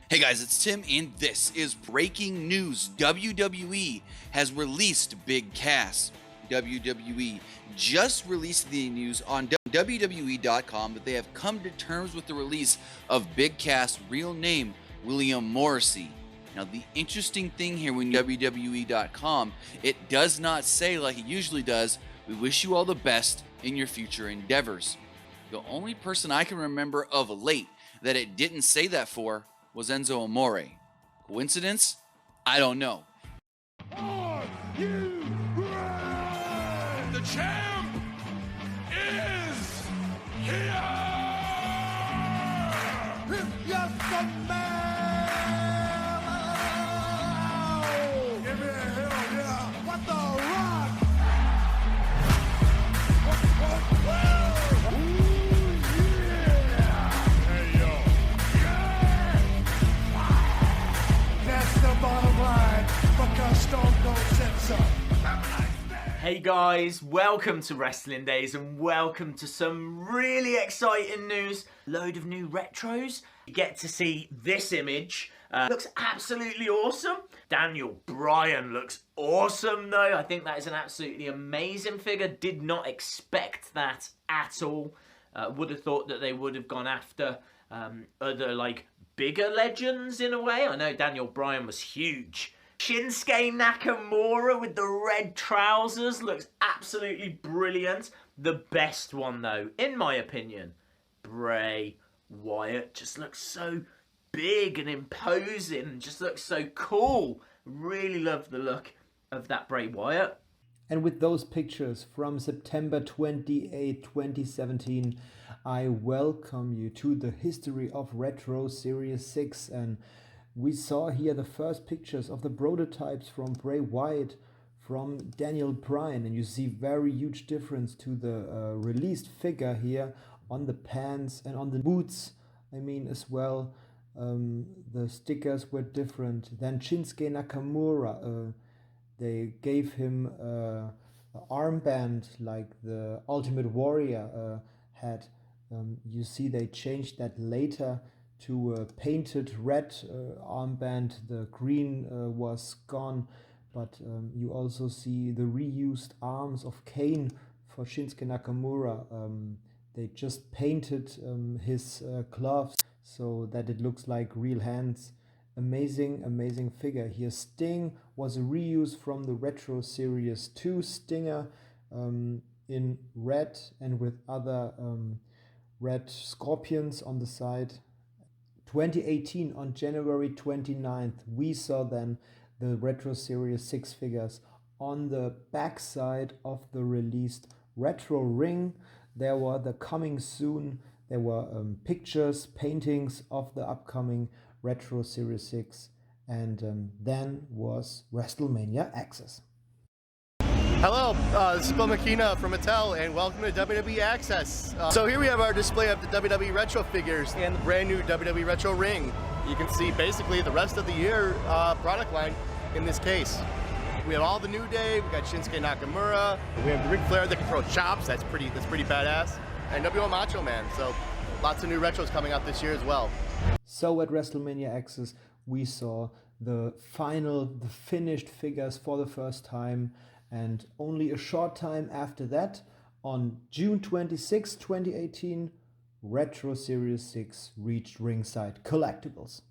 Hey guys, it's Tim, and this is breaking news. WWE has released Big Cass. WWE just released the news on WWE.com that they have come to terms with the release of Big Cass' real name, William Morrissey. Now, the interesting thing here when WWE.com, it does not say like it usually does, "We wish you all the best in your future endeavors." The only person I can remember of late that it didn't say that for was Enzo Amore. Coincidence? I don't know. Are you ready? The champ is here! Yes, the man! Give me a hell yeah! What the rock? Ooh, yeah! Hey, yo. Yeah! That's the bottom line, because Stone Cold said so. Hey guys, welcome to Wrestling Days and welcome to some really exciting news. Load of new retros. You get to see this image. Looks absolutely awesome. Daniel Bryan looks awesome though. I think that is an absolutely amazing figure. Did not expect that at all. Would have thought that they would have gone after other like bigger legends in a way. I know Daniel Bryan was huge. Shinsuke Nakamura with the red trousers looks absolutely brilliant. The best one though, in my opinion, Bray Wyatt just looks so big and imposing, just looks so cool. Really love the look of that Bray Wyatt. And with those pictures from September 28, 2017, I welcome you to the History of Retro Series 6. And we saw here the first pictures of the prototypes from Bray Wyatt, from Daniel Bryan. And you see very huge difference to the released figure here on the pants and on the boots. I mean, as well, the stickers were different. Then Shinsuke Nakamura, they gave him an armband like the Ultimate Warrior had. You see they changed that later to a painted red armband. The green was gone, but you also see the reused arms of Kane for Shinsuke Nakamura. They just painted his gloves so that it looks like real hands. Amazing figure here. Sting was a reuse from the Retro Series 2 Stinger in red and with other red scorpions on the side. 2018 on January 29th, we saw then the Retro Series 6 figures. On the back side of the released Retro Ring, there were the coming soon. There were pictures, paintings of the upcoming Retro Series 6, and then was WrestleMania Access. Hello, this is Bill McKenna from Mattel, and welcome to WWE Access. So here we have our display of the WWE Retro figures and the brand new WWE Retro Ring. You can see basically the rest of the year product line in this case. We have all the New Day, we got Shinsuke Nakamura, we have the Ric Flair that can throw chops, that's pretty badass, and WWE Macho Man, so lots of new retros coming out this year as well. So at WrestleMania Access, we saw the finished figures for the first time, and only a short time after that, on June 26, 2018, Retro Series 6 reached Ringside Collectibles.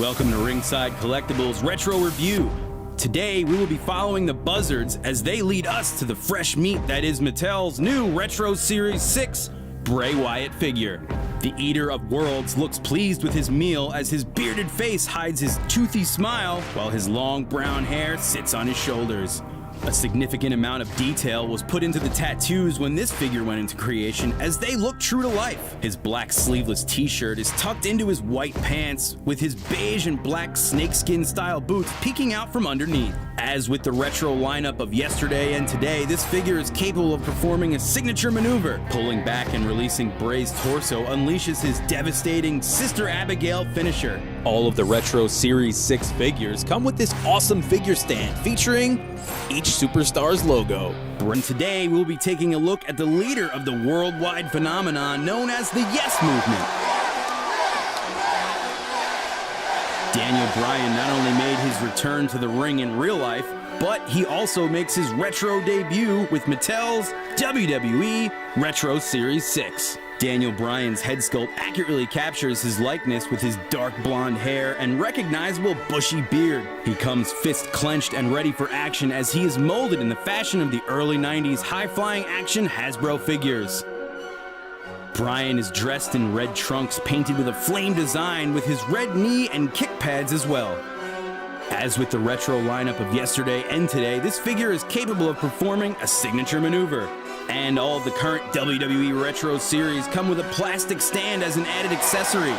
Welcome to Ringside Collectibles Retro Review. Today we will be following the Buzzards as they lead us to the fresh meat that is Mattel's new Retro Series 6 Bray Wyatt figure. The Eater of Worlds looks pleased with his meal as his bearded face hides his toothy smile while his long brown hair sits on his shoulders. A significant amount of detail was put into the tattoos when this figure went into creation as they look true to life. His black sleeveless t-shirt is tucked into his white pants with his beige and black snakeskin style boots peeking out from underneath. As with the retro lineup of yesterday and today, this figure is capable of performing a signature maneuver. Pulling back and releasing Bray's torso unleashes his devastating Sister Abigail finisher. All of the Retro Series 6 figures come with this awesome figure stand featuring each superstar's logo. And today we'll be taking a look at the leader of the worldwide phenomenon known as the Yes Movement. Daniel Bryan not only made his return to the ring in real life, but he also makes his retro debut with Mattel's WWE Retro Series 6. Daniel Bryan's head sculpt accurately captures his likeness with his dark blonde hair and recognizable bushy beard. He comes fist clenched and ready for action as he is molded in the fashion of the early 90s high-flying action Hasbro figures. Bryan is dressed in red trunks painted with a flame design with his red knee and kick pads as well. As with the retro lineup of yesterday and today, this figure is capable of performing a signature maneuver. And all of the current WWE Retro series come with a plastic stand as an added accessory.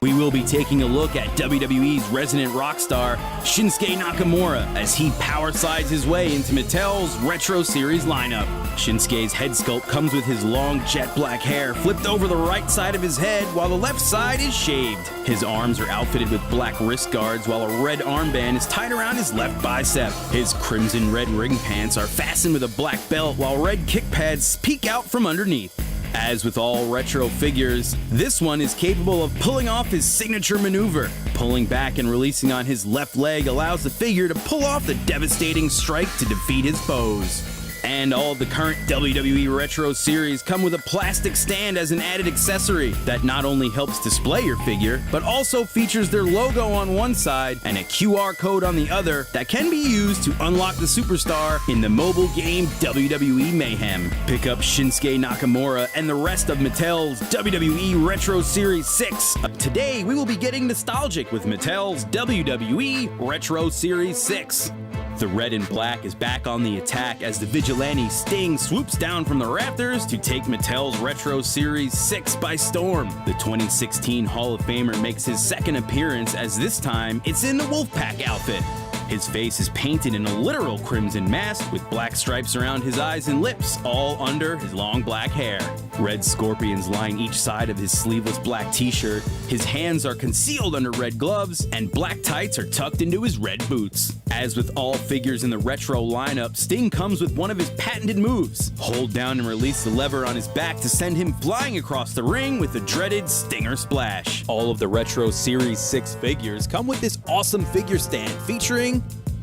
We will be taking a look at WWE's resident rock star, Shinsuke Nakamura, as he power slides his way into Mattel's Retro Series lineup. Shinsuke's head sculpt comes with his long jet black hair flipped over the right side of his head while the left side is shaved. His arms are outfitted with black wrist guards while a red armband is tied around his left bicep. His crimson red ring pants are fastened with a black belt while red kick pads peek out from underneath. As with all retro figures, this one is capable of pulling off his signature maneuver. Pulling back and releasing on his left leg allows the figure to pull off the devastating strike to defeat his foes. And all of the current WWE Retro series come with a plastic stand as an added accessory that not only helps display your figure, but also features their logo on one side and a QR code on the other that can be used to unlock the superstar in the mobile game WWE Mayhem. Pick up Shinsuke Nakamura and the rest of Mattel's WWE Retro Series 6. Today, we will be getting nostalgic with Mattel's WWE Retro Series 6. The red and black is back on the attack as the vigilante Sting swoops down from the rafters to take Mattel's Retro Series 6 by storm. The 2016 Hall of Famer makes his second appearance as this time it's in the Wolfpack outfit. His face is painted in a literal crimson mask with black stripes around his eyes and lips, all under his long black hair. Red scorpions line each side of his sleeveless black t-shirt, his hands are concealed under red gloves, and black tights are tucked into his red boots. As with all figures in the retro lineup, Sting comes with one of his patented moves. Hold down and release the lever on his back to send him flying across the ring with the dreaded Stinger Splash. All of the Retro Series 6 figures come with this awesome figure stand featuring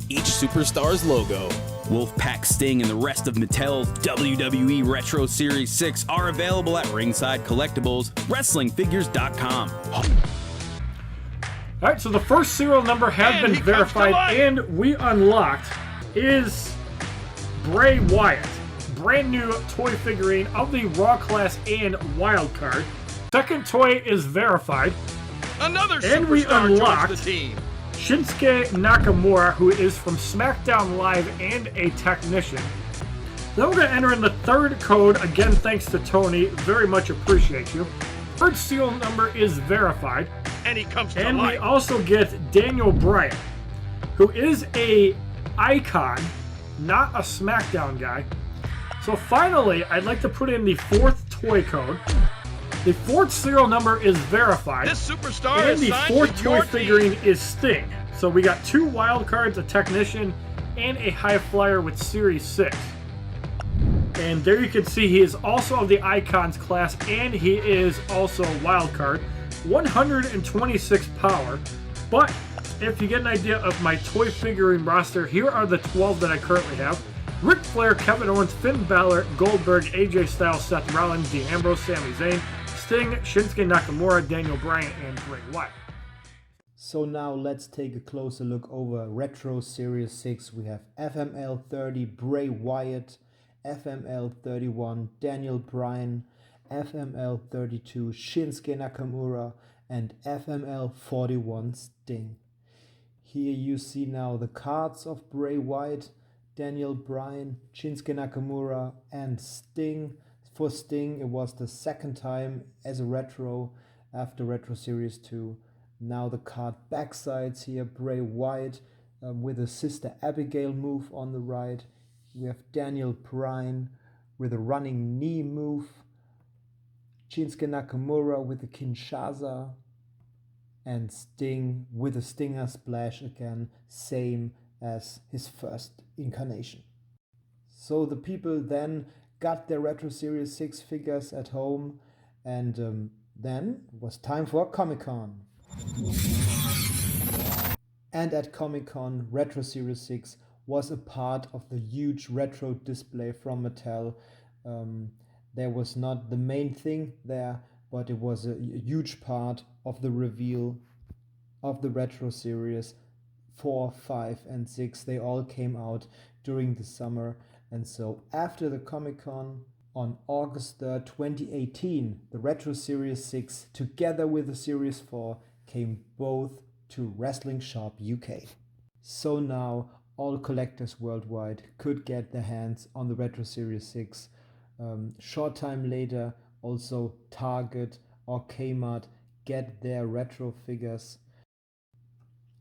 each superstar's logo. Wolfpack Sting and the rest of Mattel's WWE Retro Series 6 are available at Ringside Collectibles, WrestlingFigures.com. All right, so the first serial number has been verified, and we unlocked is Bray Wyatt, brand new toy figurine of the Raw Class and Wild Card. Second toy is verified, Another and we superstar unlocked joins the team. Shinsuke Nakamura, who is from SmackDown Live and a technician. Then we're going to enter in the third code. Again, thanks to Tony. Very much appreciate you. Third serial number is verified. And he comes to And life. we also get Daniel Bryan, who is a icon, not a SmackDown guy. So finally, I'd like to put in the fourth toy code. The fourth serial number is verified. This superstar And is the signed fourth to toy your figurine team. is Sting. So we got 2 wild cards, a technician, and a high flyer with Series 6. And there you can see he is also of the Icons class, and he is also wild card. 126 power. But if you get an idea of my toy figurine roster, here are the 12 that I currently have. Ric Flair, Kevin Owens, Finn Balor, Goldberg, AJ Styles, Seth Rollins, Dean Ambrose, Sami Zayn, Sting, Shinsuke Nakamura, Daniel Bryan, and Bray Wyatt. So now let's take a closer look over Retro Series 6. We have FML 30 Bray Wyatt, FML 31 Daniel Bryan, FML 32 Shinsuke Nakamura, and FML 41 Sting. Here you see now the cards of Bray Wyatt, Daniel Bryan, Shinsuke Nakamura, and Sting. For Sting, it was the second time as a retro after Retro Series 2. Now the card backsides here, Bray Wyatt with a Sister Abigail move on the right. We have Daniel Bryan with a running knee move. Shinsuke Nakamura with a Kinshasa. And Sting with a Stinger Splash again, same as his first incarnation. So the people then got their Retro Series 6 figures at home, and then it was time for Comic-Con. And at Comic-Con, Retro Series 6 was a part of the huge retro display from Mattel. There was not the main thing there, but it was a huge part of the reveal of the Retro Series 4, 5, and 6. They all came out during the summer. And so after the Comic-Con on August 3rd, 2018, the Retro Series 6 together with the Series 4 came both to Wrestling Shop UK. So now all collectors worldwide could get their hands on the Retro Series 6. Short time later, also Target or Kmart get their retro figures.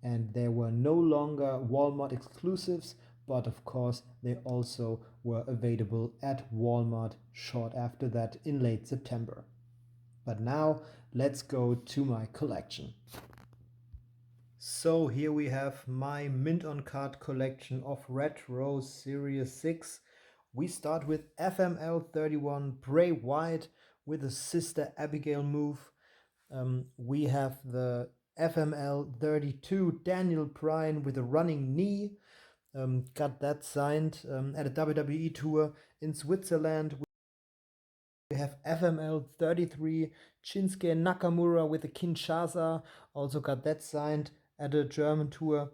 And they were no longer Walmart exclusives, but of course they also were available at Walmart short after that in late September. But now let's go to my collection. So here we have my mint on card collection of Retro Series 6. We start with FML 31 Bray Wyatt with a Sister Abigail move. We have the FML 32 Daniel Bryan with a running knee. Got that signed at a WWE tour in Switzerland. We have FML 33 Shinsuke Nakamura with a Kinshasa. Also got that signed at a German tour.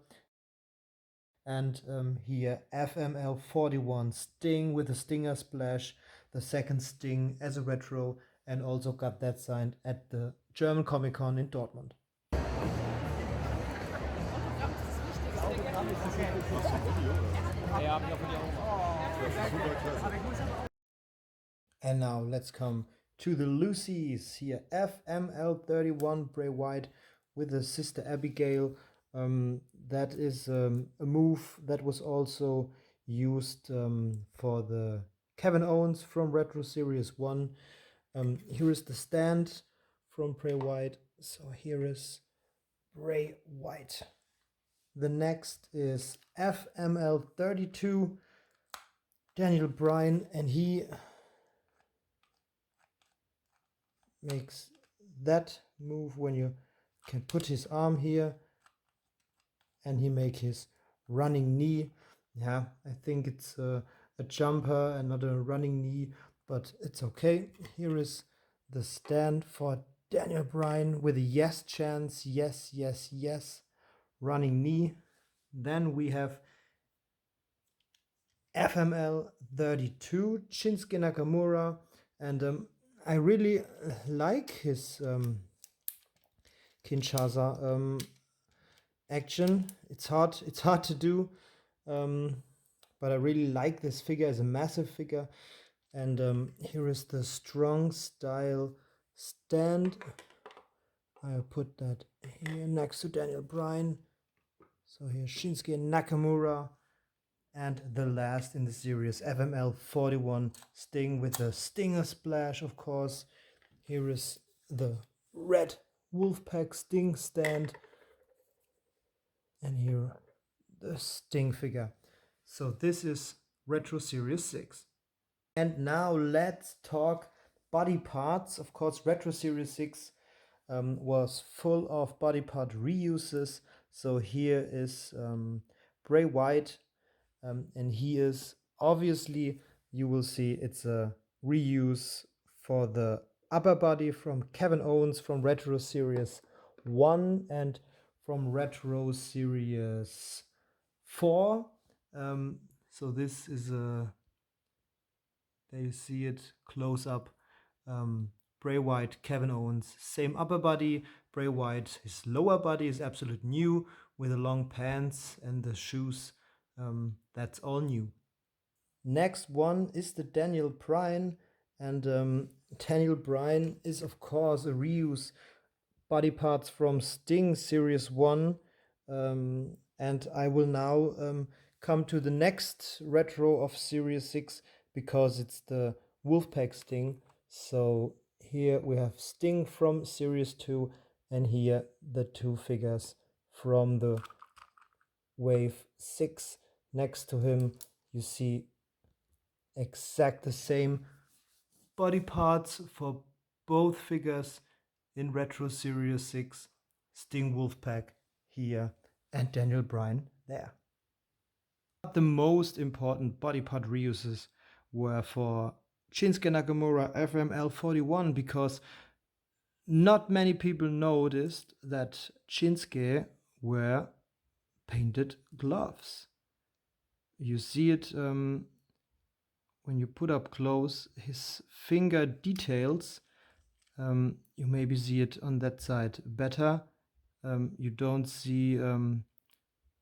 And here FML 41 Sting with a Stinger Splash, the second Sting as a retro, and also got that signed at the German Comic Con in Dortmund. And now let's come to the Lucy's here. FML 31 Bray Wyatt with a Sister Abigail. That is a move that was also used for the Kevin Owens from Retro Series 1. Here is the stand from Bray Wyatt. So here is Bray Wyatt. The next is FML 32 Daniel Bryan, and he makes that move when you can put his arm here and he make his running knee. Yeah, I think it's a jumper and not a running knee, but it's okay. Here is the stand for Daniel Bryan with a yes chance, yes, yes, yes, running knee. Then we have FML 32 Shinsuke Nakamura, and I really like his Kinshasa action. It's hard to do, but I really like this figure as a massive figure. And here is the strong style stand. I'll put that here next to Daniel Bryan. So here's Shinsuke Nakamura. And the last in the series, FML 41 Sting with the Stinger Splash, of course. Here is the red Wolfpack Sting stand. And here the Sting figure. So this is Retro Series 6. And now let's talk body parts. Of course, Retro Series 6 was full of body part reuses. So here is Bray Wyatt. And he is obviously, you will see it's a reuse for the upper body from Kevin Owens from Retro Series 1 and from Retro Series 4. So this is there you see it close up. Bray Wyatt, Kevin Owens, same upper body. Bray Wyatt, his lower body is absolute new with the long pants and the shoes. That's all new. Next one is the Daniel Bryan, and Daniel Bryan is of course a reuse body parts from Sting Series 1, and I will now come to the next retro of Series 6 because it's the Wolfpack Sting. So here we have Sting from Series 2, and here the two figures from the Wave 6. Next to him, you see exact the same body parts for both figures in Retro Series 6. Sting Wolfpack here and Daniel Bryan there. The most important body part reuses were for Shinsuke Nakamura FML41 because not many people noticed that Shinsuke were painted gloves. You see it when you put up close, his finger details. You maybe see it on that side better. You don't see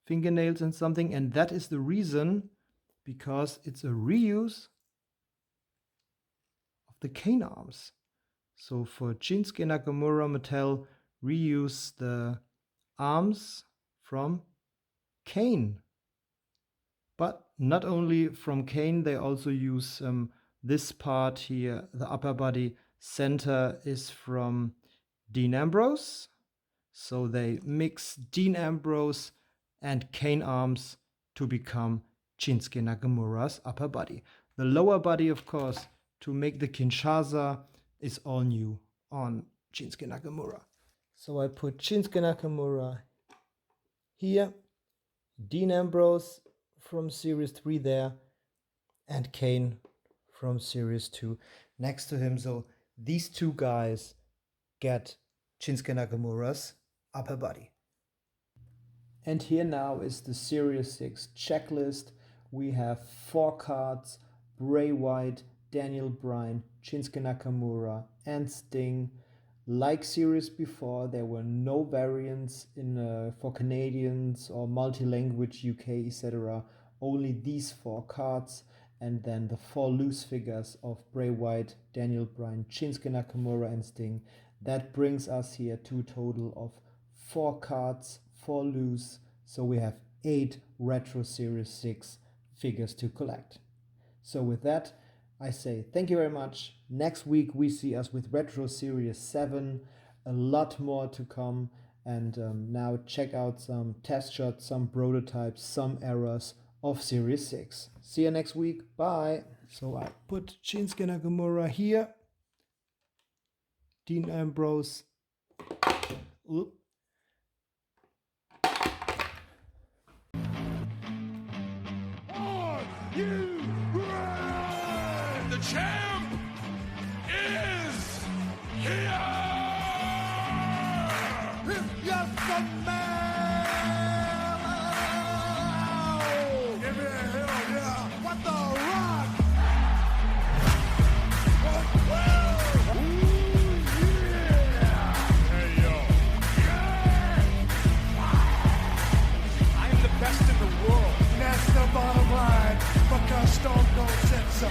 fingernails and something, and that is the reason, because it's a reuse of the cane arms. So for Shinsuke Nakamura, Mattel reuse the arms from Kane. But not only from Kane, they also use this part here, the upper body center is from Dean Ambrose. So they mix Dean Ambrose and Kane arms to become Shinsuke Nakamura's upper body. The lower body, of course, to make the Kinshasa, is all new on Shinsuke Nakamura. So I put Shinsuke Nakamura here, Dean Ambrose from Series 3 there, and Kane from Series 2 next to him. So these two guys get Shinsuke Nakamura's upper body. And here now is the Series 6 checklist. We have 4 cards: Bray Wyatt, Daniel Bryan, Shinsuke Nakamura, and Sting. Like series before, there were no variants for Canadians or multi-language UK, etc. Only these 4 cards, and then the 4 loose figures of Bray Wyatt, Daniel Bryan, Shinsuke Nakamura, and Sting. That brings us here to a total of 4 cards, 4 loose. So we have 8 Retro Series 6 figures to collect. So with that, I say thank you very much. Next week we see us with Retro Series 7, a lot more to come. And now check out some test shots, some prototypes, some errors of Series 6. See you next week. Bye. So I put Shinsuke Nakamura here. Dean Ambrose. Oop. The champ is here! Yes, the man! Give me a hell yeah! What the rock? Ooh, yeah! Hey, yo. Yeah! I am the best in the world. That's the bottom line, because Stone Cold said so.